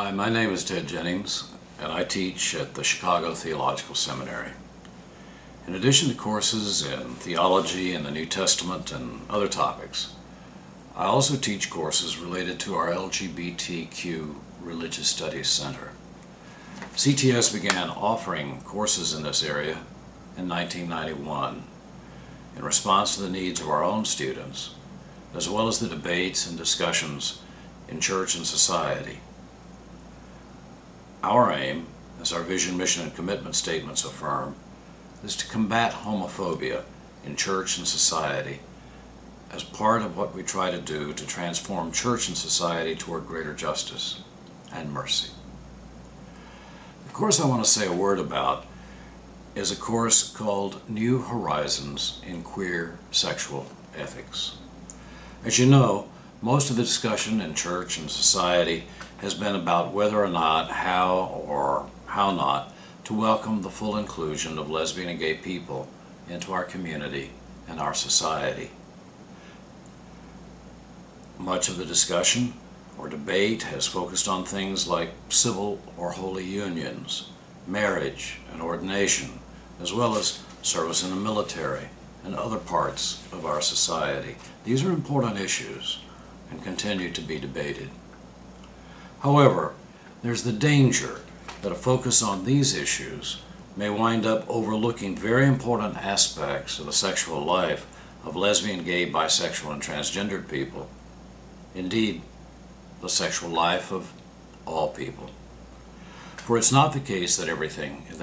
Hi, my name is Ted Jennings, and I teach at the Chicago Theological Seminary. In addition to courses in theology and the New Testament and other topics, I also teach courses related to our LGBTQ Religious Studies Center. CTS began offering courses in this area in 1991 in response to the needs of our own students, as well as the debates and discussions in church and society. Our aim, as our vision, mission, and commitment statements affirm, is to combat homophobia in church and society as part of what we try to do to transform church and society toward greater justice and mercy. The course I want to say a word about is a course called New Horizons in Queer Sexual Ethics. As you know, most of the discussion in church and society has been about whether or not, how or how not, to welcome the full inclusion of lesbian and gay people into our community and our society. Much of the discussion or debate has focused on things like civil or holy unions, marriage and ordination, as well as service in the military and other parts of our society. These are important issues and continue to be debated. However, there's the danger that a focus on these issues may wind up overlooking very important aspects of the sexual life of lesbian, gay, bisexual, and transgendered people. Indeed, the sexual life of all people. For it's not the case that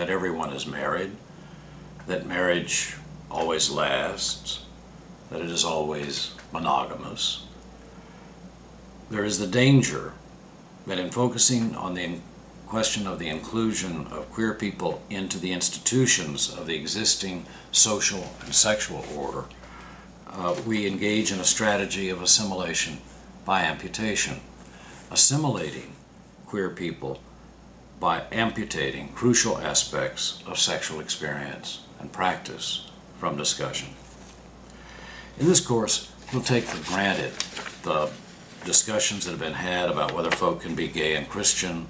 everyone is married, that marriage always lasts, that it is always monogamous. There is the danger that in focusing on the question of the inclusion of queer people into the institutions of the existing social and sexual order, we engage in a strategy of assimilation by amputation, assimilating queer people by amputating crucial aspects of sexual experience and practice from discussion. In this course, we'll take for granted the discussions that have been had about whether folk can be gay and Christian,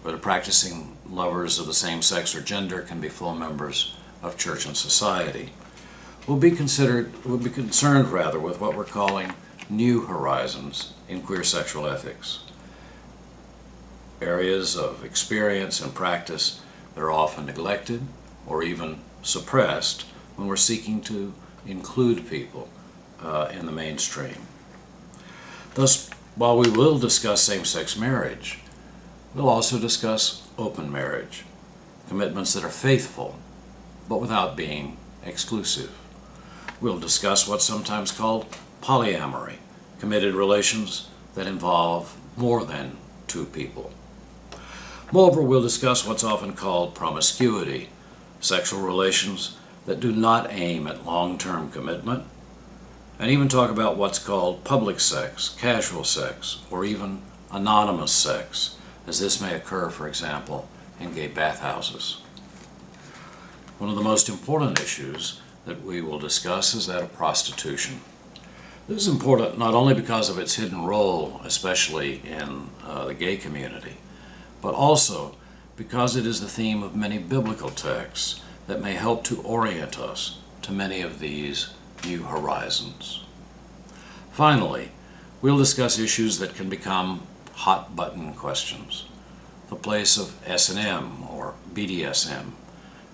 whether practicing lovers of the same sex or gender can be full members of church and society. We'll be concerned with what we're calling new horizons in queer sexual ethics. Areas of experience and practice that are often neglected or even suppressed when we're seeking to include people in the mainstream. Thus, while we will discuss same-sex marriage, we'll also discuss open marriage, commitments that are faithful, but without being exclusive. We'll discuss what's sometimes called polyamory, committed relations that involve more than two people. Moreover, we'll discuss what's often called promiscuity, sexual relations that do not aim at long-term commitment, and even talk about what's called public sex, casual sex, or even anonymous sex, as this may occur, for example, in gay bathhouses. One of the most important issues that we will discuss is that of prostitution. This is important not only because of its hidden role, especially in the gay community, but also because it is the theme of many biblical texts that may help to orient us to many of these new horizons. Finally, we'll discuss issues that can become hot-button questions, the place of S&M or BDSM,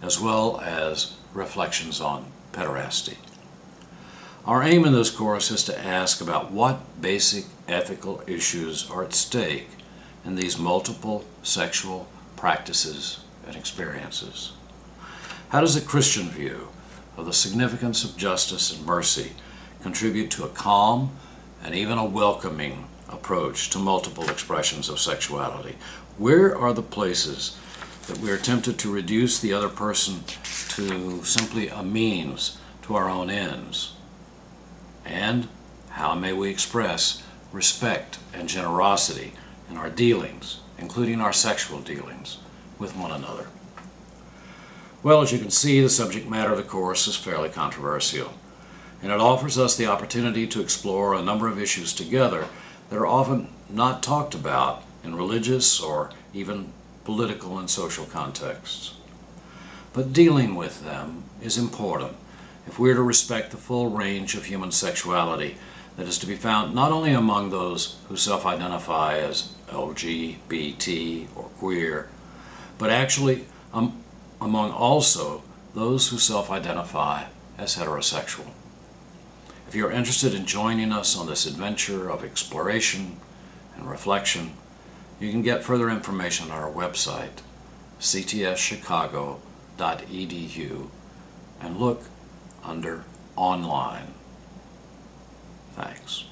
as well as reflections on pederasty. Our aim in this course is to ask about what basic ethical issues are at stake in these multiple sexual practices and experiences. How does a Christian view of the significance of justice and mercy contribute to a calm and even a welcoming approach to multiple expressions of sexuality? Where are the places that we are tempted to reduce the other person to simply a means to our own ends? And how may we express respect and generosity in our dealings, including our sexual dealings, with one another? Well, as you can see, the subject matter of the course is fairly controversial, and it offers us the opportunity to explore a number of issues together that are often not talked about in religious or even political and social contexts. But dealing with them is important if we are to respect the full range of human sexuality that is to be found not only among those who self-identify as LGBT or queer, but actually among also those who self-identify as heterosexual. If you're interested in joining us on this adventure of exploration and reflection, you can get further information on our website, ctschicago.edu, and look under Online. Thanks.